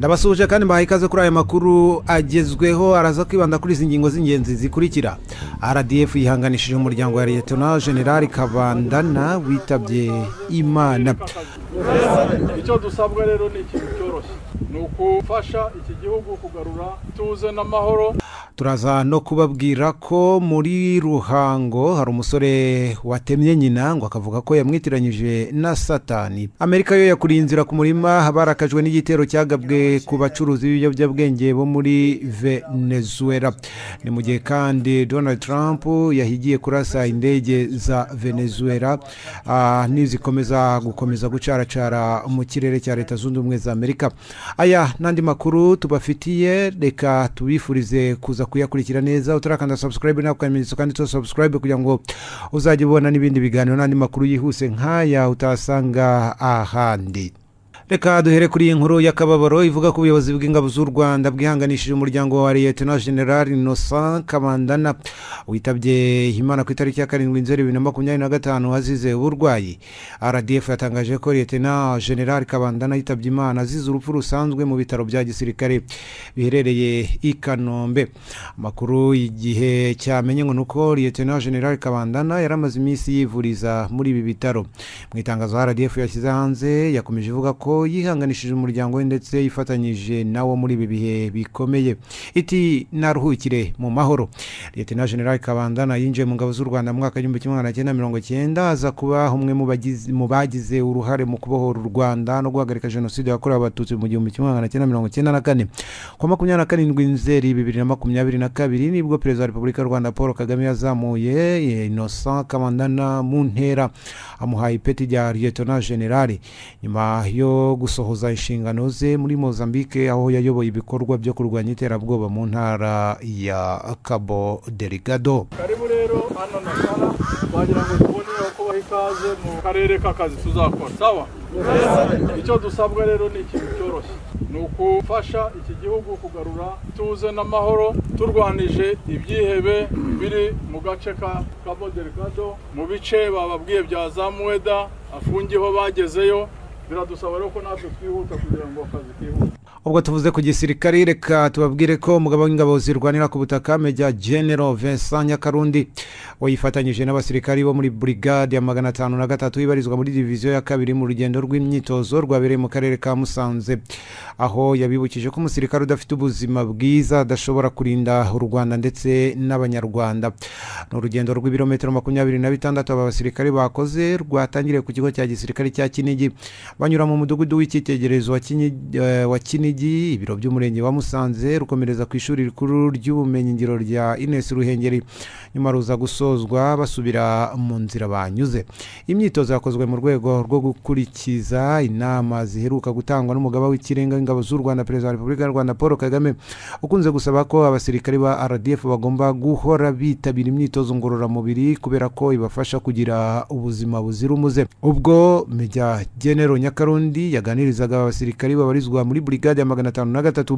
Ndabasuje kandi mbahaye ikaze kuri aya makuru agezweho araza kwibanda kuri izi ngingo z'ingenzi zikurikira. RDF yihanganishije umuryango wa Lieutenant General Kabandana witabye Imana. Icyo dusabwa rero ni ikintu cyoroshye, ni ukufasha iki gihugu kugarura tuze n'amahoro. Turaza no kubabwira ko muri Ruhango hari umusore watemye nyina ngo akavuga ko yamwitiranyije na Satani. Amerika yo yakuriye inzira ku murima barakajwe n'igitero cyagabwe ku bacuruzi b'ibiyobyabwenge bo muri Venezuela. Ni mu gihe kandi Donald Trump yahigiye kurasa indege za Venezuela nizikomeza gucaracara mu kirere cya Leta Zunze Ubumwe za Amerika. Aya nandi makuru tubafitiye, reka tubifurize kuza kuyakurikira neza. Utarakanda subscribe na ukamenyetso kandi to subscribe kugira ngo uzajye ubona n'ibindi biganiro n'andi makuru yihuse nk'aya utasanga ahandi. Reka duhere kuri inkuru y'akababaro ivuga ko ubuyobozi bw'ingabo z'u Rwanda bwihanganishije umuryango wa Lieutenant General Kabandana witabye Imana ku itariki ya 7 Nzeri 2025 azize uburwayi. RDF yatangaje ko Lieutenant General Kabandana yitabye Imana azize urupfu rusanzwe mu bitaro bya gisirikare biherereye i Kanombe. Makuru igihe cyamenye ngo nuko Lieutenant General Kabandana yaramaze iminsi yivuriza muri ibi bitaro. Mu itangazo RDF yashyize hanze yakomeje ivuga ko yihanganishije umuryango we ndetse yifatanyije nawo muri ibi bihe bikomeye. Iti naruhukire mu mahoro. Lieutenant General Kabandana yinjiye mu ngabo z'u Rwanda mu mwaka wa 1990 aza kuba umwe mu bagize uruhare mu kubohora u Rwanda no guhagarika jenoside yakorewe abatutsi mu 1994. Ku 27 Nzeri 2022 nibwo Perezida wa Repubulika y'u Rwanda Paul Kagame yazamuye Innocent Kabandana mu ntera amuhaye ipeti rya Lieutenant General nyuma yo gusohoza inshingano ze muri Mozambique aho yayoboye ibikorwa byo kurwanya iterabwoba mu ntara ya Cabo Delgado. Karibu rero hano nasara bagira ngo tubone ko bahikaze mu karere k'akazi tuzakora. Sawa? Icyo dusabwa rero ni ikintu cyoroshye, ni ukufasha iki gihugu kugarura tuze n'amahoro turwanije ibyihebe biri mu gace ka Cabo Delgado, mu bice bababwiye bya Zamueda afungiho bagezeyo. Biradusaba rero ko natwe twihuta kugira ngo akazi kihuta. Ubwo tuvuze ku gisirikare, reka tubabwire ko umugaba w'ingabo zirwanira ku butaka Major General Vincent Nyakarundi wayifatanyije n'abasirikari bo muri brigade ya 503 ibarizwa muri division ya 2 mu rugendo rw'imyitozo rwabereye mu karere ka Musanze, aho yabibukije ko umusirikare udafite ubuzima bwiza adashobora kurinda u Rwanda ndetse n'abanyarwanda. No rugendo rw'ibirometero 26 aba basirikari bakoze rwatangiriye ku kigo cya gisirikare cya Kinigi banyura mu mudugudu w'icyitegererezo wa Kinigi, ibiro by'umurenge wa Musanze, rukomereza ku ishuri rikuru ry'ubumenyi ngiro rya Ines Ruhengeri, nyuma ruza gusozwa basubira mu nzira banyuze. Imyitozo yakozwe mu rwego rwo gukurikiza inama ziheruka gutangwa n'umugaba w'ikirenga w'ingabo z'u Rwanda Perezida wa Repubulika y'u Rwanda Paul Kagame ukunze gusaba ko abasirikari ba RDF bagomba guhora bitabira imyitozo ngororamubiri kubera ko ibafasha kugira ubuzima buzira umuze. Ubwo Major General Nyakarundi yaganirizaga abasirikari babarizwa muri brigade ya 503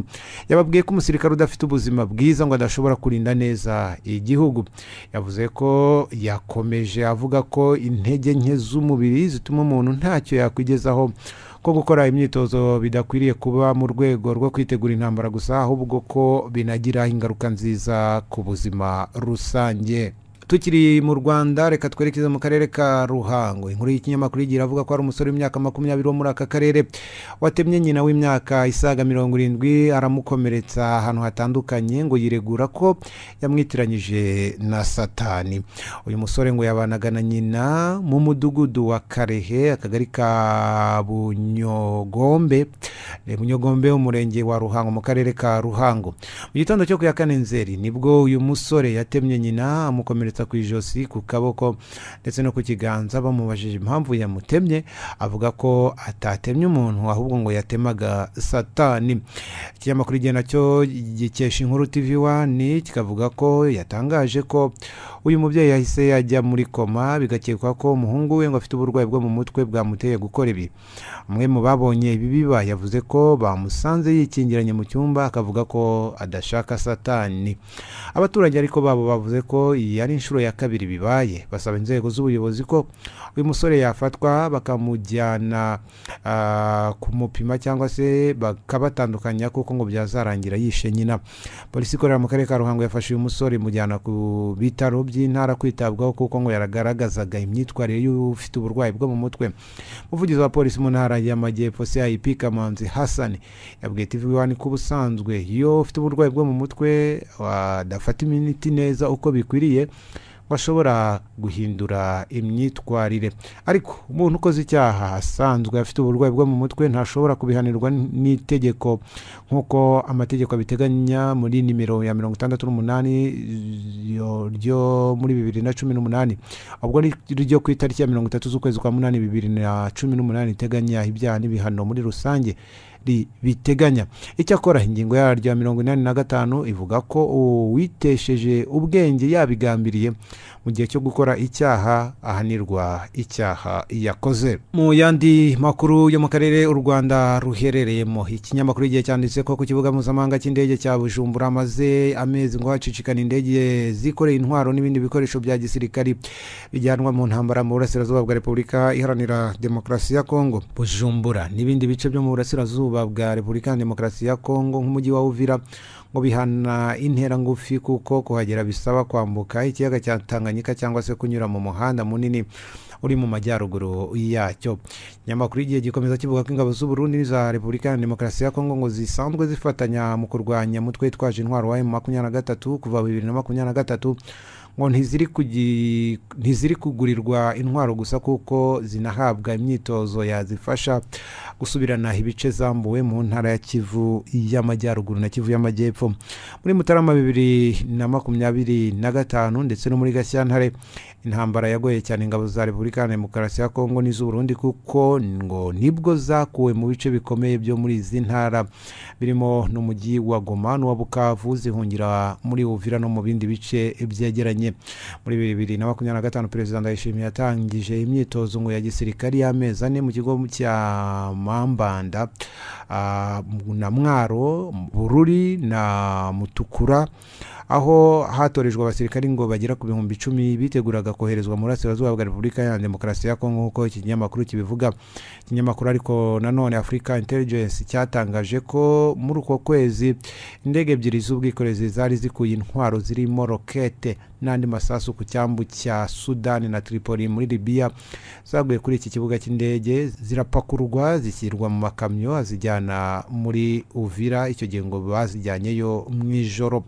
yababwiye ko umusirikare udafite ubuzima bwiza ngo adashobora kurinda neza igihugu. Yavuze ko yakomeje avuga ko intege nke z'umubiri zituma umuntu ntacyo yakwigezaho, ko gukora imyitozo bidakwiriye kuba mu rwego rwo kwitegura intambara gusa, ahubwo ko binagira ingaruka nziza ku buzima rusange. Tukiri mu Rwanda, reka twerekeza mu karere ka Ruhango. Inkuru y'ikinyamakuru igira avuga ko ari umusore w'imyaka 20 wo muri aka karere watemye nyina w'imyaka isaga 70 aramukomeretsa ahantu hatandukanye ngo yiregura ko yamwitiranyije na Satani. Uyu musore ngo yabanaga na nyina mu mudugudu wa Karehe, akagari ka Bunyogombe umurenge wa Ruhango mu karere ka Ruhango. Mu gitondo cyo ku ya 4 Nzeri nibwo uyu musore yatemye nyina amukomeretsa ku ijosi, ku kaboko ndetse no ku kiganza. Bamubajije impamvu yamutemye avuga ko atatemye umuntu ahubwo ngo yatemaga Satani. Ikinyamakuru igena cyo gikesha Inkuru TV24 kikavuga ko yatangaje ko uyu mubyeyi yahise yajya muri koma, bigakekwa ko umuhungu we ngo afite uburwayi bwo mu mutwe bwamuteye gukora ibi. Umwe mu babonye ibi biba yavuze ko ko bamusanze yikingiranye mu cyumba akavuga ko adashaka satani. Abaturage ariko babo bavuze ko yari inshuro ya kabiri bibaye, basaba inzego z'ubuyobozi ko uyu musore yafatwa bakamujyana kumupima cyangwa se bakabatandukanya kuko ngo byazarangira yishe nyina. Polisi ikorera mu karere ka Ruhango yafashe uyu musore mujyana ku bitaro by'intara kwitabwaho kuko ngo yaragaragazaga imyitwarire y'ufite uburwayi bwo mu mutwe. Umuvugizi wa polisi mu ntara y'Amajyepfo CIP Kamanzi Hassan yabwiye TV1 ko ubusanzwe iyo ufite uburwayi bwo mu mutwe wadafata imiti neza uko bikwiriye bashobora guhindura imyitwarire, ariko umuntu ukoze icyaha asanzwe afite uburwayi bwo mu mutwe ntashobora kubihanirwa n'itegeko nk'uko amategeko abiteganya muri nimero ya 68 ryo muri 2018, ubwo ryo ku itariki ya 30 z'ukwezi kwa 8 2018 iteganya ibyaha n'ibihano muri rusange biteganya. Icyakora ingingo yaryo ya 85 ivuga ko uwitesheje ubwenge yabigambiriye mu gihe cyo gukora icyaha ahanirwa icyaha yakoze. Mu yandi makuru yo mu karere u Rwanda ruherereyemo, ikinyamakuru igihe cyanditse ko ku kibuga mpuzamahanga cy'indege cya Bujumbura maze amezi ngo hacicikana indege zikoreye intwaro n'ibindi bikoresho bya gisirikari bijyanwa mu ntambara mu burasirazuba bwa Repubulika Iharanira Demokarasi ya Kongo. Bujumbura n'ibindi bice byo mu burasirazuba bwa Repubulika ya Demokarasi ya Kongo nk'umujyi wa Uvira ngo bihana intera ngufi kuko kuhagera bisaba kwambuka ikiyaga cya Tanganyika cyangwa se kunyura mu muhanda munini uri mu majyaruguru yacyo. Nyamakuru igihe gikomeza kivuga ko ingabo z'u Burundi za Repubulika ya Demokarasi ya Kongo ngo zisanzwe zifatanya mu kurwanya mutwe twaje intwaro wa M23 kuva 2023 ngo ntiziri kugurirwa intwaro gusa kuko zinahabwa imyitozo yazifasha gusubirana ibice zambuwe mu ntara ya Kivu y'Amajyaruguru na Kivu y'Amajyepfo. Muri Mutarama 2025 ndetse no muri Gashyantare intambara yagoye cyane ingabo za Repubulika ya Demokarasi ya Kongo n'iz'u Burundi kuko ngo nibwo zakuwe mu bice bikomeye byo muri izi ntara birimo n'umujyi wa Goma n'uwa Bukavu zihungira muri Uvira no mu bindi bice byegeranye. Muri 2025 Perezida Ndayishimiye yatangije imyitozo ngo ya gisirikari y'amezi 4 mu kigo cya Mambanda na Mwaro, Bururi na Mutukura, aho hatorejwe abasirikari ngo bagera ku 10,000 biteguraga koherezwa mu burasirazuba bwa Repubulika ya Demokarasi ya Kongo nk'uko ikinyamakuru kibivuga. Ikinyamakuru ariko nanone Africa Intelligence cyatangaje ko muri uko kwezi indege ebyiri z'ubwikorezi zari zikuye intwaro zirimo rokete n'andi masasu ku cyambu cya Sudan na Tripoli muri Libya zaguye kuri iki kibuga cy'indege zirapakurwa zishyirwa mu makamyo azijyana muri Uvira, icyo gihe ngo bazijyanyeyo mu ijoro.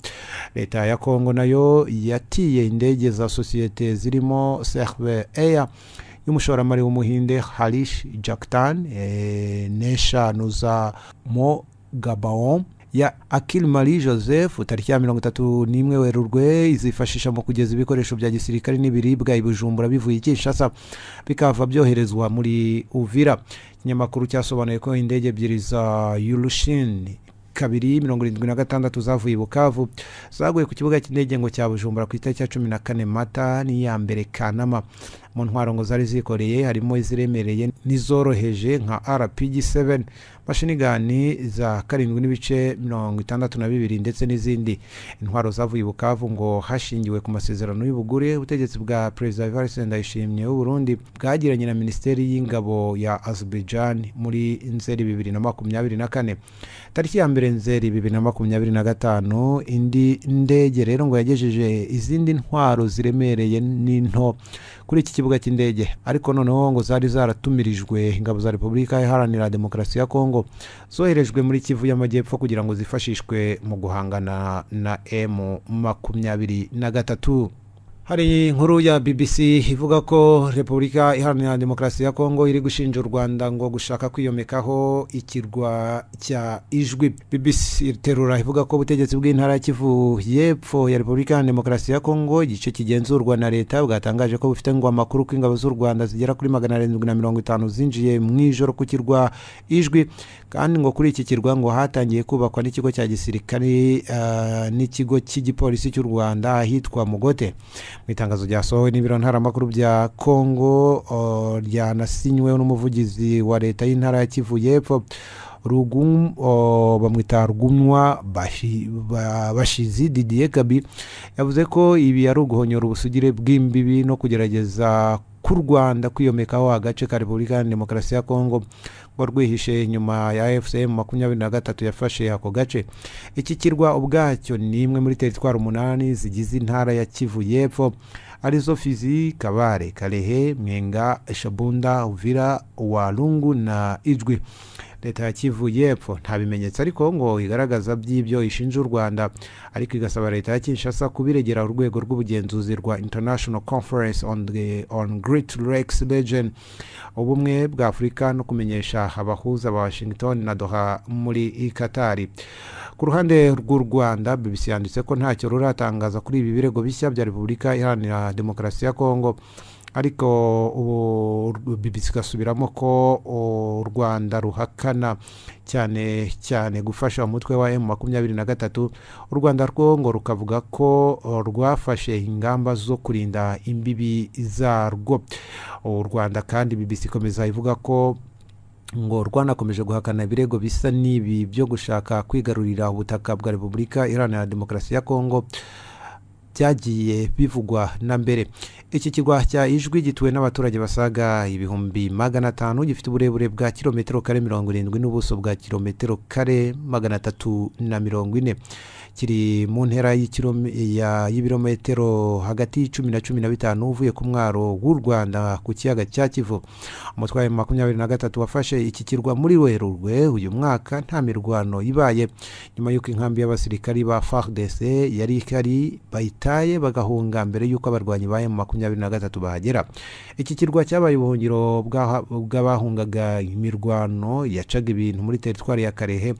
Leta ya Kongo nayo yatiye indege za societe zirimo Serve Air y'umushoramari w'umuhinde Harish Jaktan n'eshanu za Mo Gabaon ya Akil Marie Joseph tariki ya 31 Werurwe izifashisha mu kugeza ibikoresho bya gisirikare n'ibiribwa i Bujumbura bivuye Kinshasa bikava byoherezwa muri Uvira. Ikinyamakuru cyasobanuye ko indege ebyiri za Yulushin 276 zavuye i Bukavu zaguye ku kibuga cy'indege ngo cya Bujumbura ku itariki ya 14 Mata n'iya mbere Kanama. Mu ntwaro ngo zari zikoreye harimo iziremereye n'izoroheje nka RPG-7, mashinigani za 7.62 ndetse n'izindi. Intwaro zavuye i Bukavu ngo hashingiwe ku masezerano y'ubugure ubutegetsi bwa Perezida Evariste Ndayishimiye w'u Burundi bwagiranye na Minisiteri y'Ingabo ya Azerbaijan muri Nzeri 2024. Tariki ya mbere Nzeri 2025 indi ndege rero ngo yagejeje izindi ntwaro ziremereye n'into kuri iki kibuga cy'indege, ariko noneho ngo zari zaratumirijwe ingabo za Repubulika Iharanira Demokarasi ya Kongo zoherejwe muri Kivu y'Amajyepfo kugira ngo zifashishwe mu guhangana na M23. Hari inkuru ya BBC ivuga ko Repubulika Iharanira Demokarasi ya Kongo iri gushinja u Rwanda ngo gushaka kwiyomekaho ikirwa cya Ijwi. BBC iterura ivuga ko ubutegetsi bw'intara ya Kivu y'Epfo ya Repubulika ya Demokarasi ya Kongo igice kigenzurwa na leta bwatangaje ko bufite ngo amakuru ko ingabo z'u Rwanda zigera kuri 750 zinjiye mu ijoro ku kirwa Ijwi, kandi ngo kuri iki kirwa ngo hatangiye kubakwa n'ikigo cya gisirikare n'ikigo cy'igipolisi cy'u Rwanda ahitwa Mugote. Mu itangazo ryasohowe n'ibiro ntaramakuru bya Kongo ryanasinywe n'umuvugizi wa leta y'intara ya Kivu y'Epfo, bamwita Rugumwa Bashizi Didier Gabi yavuze ko ibi ari uguhonyora ubusugire bw'imbibi no kugerageza ku Rwanda kwiyomekaho agace ka Repubulika ya Demokarasi ya Kongo ngo rwihishe nyuma ya FCM 23 yafashe ako gace. Iki kirwa ubwacyo ni imwe muri teritwari 8 zigize intara ya Kivu y'Epfo arizo Fizi, Kabare, Kalehe, Mwenga, Shabunda, Uvira, Walungu na Ijwi. Leta ya Kivu y'Epfo nta bimenyetso ariko ngo igaragaza by'ibyo ishinja u Rwanda, ariko igasaba leta ya Kinshasa kubiregera urwego rw'ubugenzuzi rwa International Conference on Great Lakes Region, ubumwe bwa Afurika, no kumenyesha abahuza ba Washington na Doha muri Qatar. Ku ruhande rw'u Rwanda, BBC yanditse ko ntacyo ruratangaza kuri ibi birego bishya bya Repubulika Iharanira Demokarasi ya Kongo, ariko BBC gasubiramo ko u Rwanda ruhakana cyane gufasha umutwe wa M23. U Rwanda rwo ngo rukavuga ko rwafashe ingamba zo kurinda imbibi zarwo. U Rwanda kandi BBC ikomeza ivuga ko ngo rwanakomeje guhakana ibirego bisa n'ibi byo gushaka kwigarurira ubutaka bwa Repubulika Iharanira Demokarasi ya Kongo byagiye bivugwa na mbere. Iki kirwa cya Ijwi gituwe n'abaturage basaga ibihumbi 500, gifite uburebure bwa kilometero kare 70 n'ubuso bwa kilometero kare 340. Kiri mu ntera y'ibirometero hagati y'10 na 15 uvuye ku mwaro w'u Rwanda ku kiyaga cya Kivu. Umutwe wa 23 wafashe iki kirwa muri Werurwe uyu mwaka nta mirwano ibaye, nyuma y'uko inkambi y'abasirikari ba FARDC yari ikari bayitaye bagahunga mbere y'uko abarwanyi ba M23 bahagera. Iki kirwa cyabaye ubuhungiro bw'abahungaga imirwano yacaga ibintu muri teritwari ya Kalehe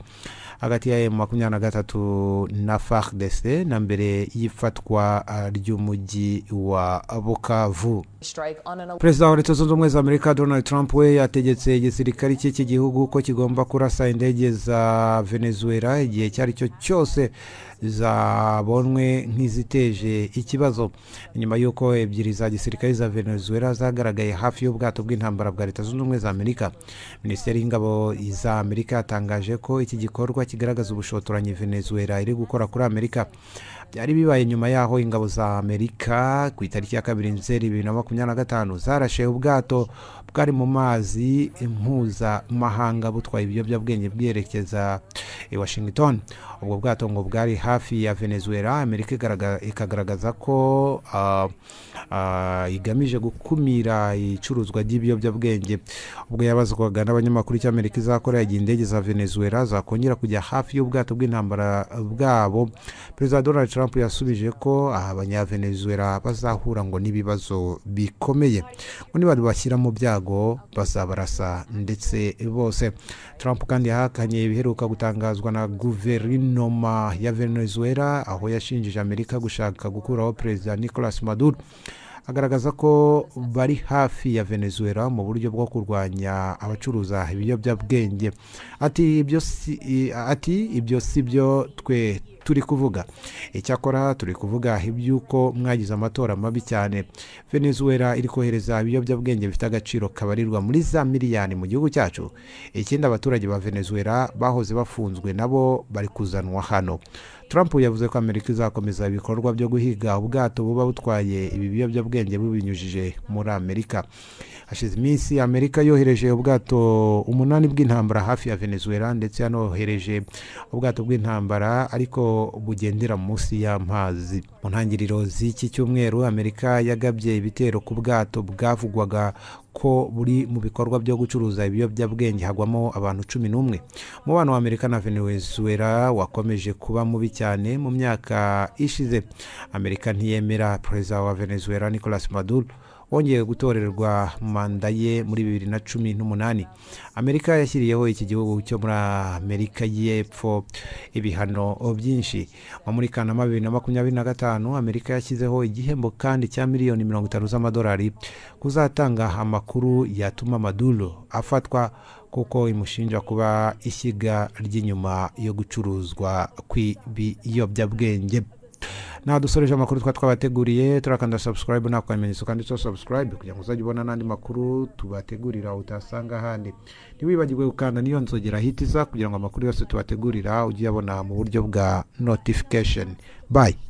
hagati ya M23 na FARDC na mbere y'ifatwa ry'umujyi wa Bukavu. Perezida wa Leta Zunze Ubumwe za Amerika Donald Trump we yategetse igisirikari cy'iki gihugu ko kigomba kurasa indege za Venezuela igihe cyari cyo cyose zabonwe nk'iziteje ikibazo, nyuma y'uko ebyiri za gisirikari za Venezuela zagaragaye hafi y'ubwato bw'intambara bwa Leta Zunze Ubumwe za Amerika. Minisiteri y'ingabo za Amerika yatangaje ko iki gikorwa kigaragaza ubushotoranyi Venezuela iri gukora kuri Amerika. Byari bibaye nyuma yaho ingabo za Amerika ku itariki ya 2 Nzeri 2025 zarashe ubwato bwari mu mazi mpuzamahanga butwaye ibiyobyabwenge bwerekeza i Washington. Ubwo bwato ngo bwari hafi ya Venezuela. Amerika ikagaragaza ko igamije gukumira icuruzwa ry'ibiyobyabwenge. Ubwo yabazwaga n'abanyamakuru cy'Amerika izakora yagiye indege za Venezuela zakongera kujya hafi y'ubwato bw'intambara bwabo, Perezida Donald Trump yasubije ko abanya-Venezuela bazahura ngo n'ibibazo bikomeye, ngo niba bashyira mu byago bazabarasa ndetse bose. Trump kandi yahakanye ibiheruka gutangazwa na guverinoma ya Venezuela aho yashinjije Amerika gushaka gukuraho Perezida Nicolas Maduro, agaragaza ko bari hafi ya Venezuela mu buryo bwo kurwanya abacuruza ibiyobyabwenge. Ati ibyo si byo twe turi kuvuga, icyakora turi kuvuga ibyuko mwagize amatora mabi cyane. Venezuela iri kohereza ibiyobyabwenge bifite agaciro kabarirwa muri za miliyoni mu gihugu cyacu. Ikindi, abaturage ba Venezuela bahoze bafunzwe nabo bari kuzanwa hano. Trump yavuze ko Amerika izakomeza ibikorwa byo guhiga ubwato buba butwaye ibi biyobyabwenge bubinyujije muri Amerika. Hashize iminsi Amerika yohereje ubwato 8 bw'intambara hafi ya Venezuela, ndetse yanohereje ubwato bw'intambara ariko bugendera munsi y'amazi. Mu ntangiriro z'iki cyumweru Amerika yagabye ibitero ku bwato bwavugwaga ko buri mu bikorwa byo gucuruza ibiyobyabwenge, hagwamo abantu 11. Umubano wa Amerika na Venezuela wakomeje kuba mubi cyane mu myaka ishize. Amerika ntiyemera Perezida wa Venezuela Nicolas Maduro wongeye gutorerwa manda ye muri 2018. Amerika yashyiriyeho iki gihugu cyo muri Amerika y'Epfo ibihano byinshi. Muri Kanama 2025 Amerika yashyizeho igihembo kandi cya miliyoni 50 z'amadolari kuzatanga amakuru yatuma Maduro afatwa, kuko imushinja kuba ishyiga ry'inyuma yo gucuruzwa kw'ibiyobyabwenge. nadusoreje amakuru twabateguriye turakanda subscribe na kwamenyesha kandi subscribe kugira ngo uzajye ubona nandi makuru tubategurira utasanga handi ntiwibagirwe gukanda niyo nzogera hitiza kugira ngo amakuru yose tubategurira ujye abona mu buryo bwa notification. Bye.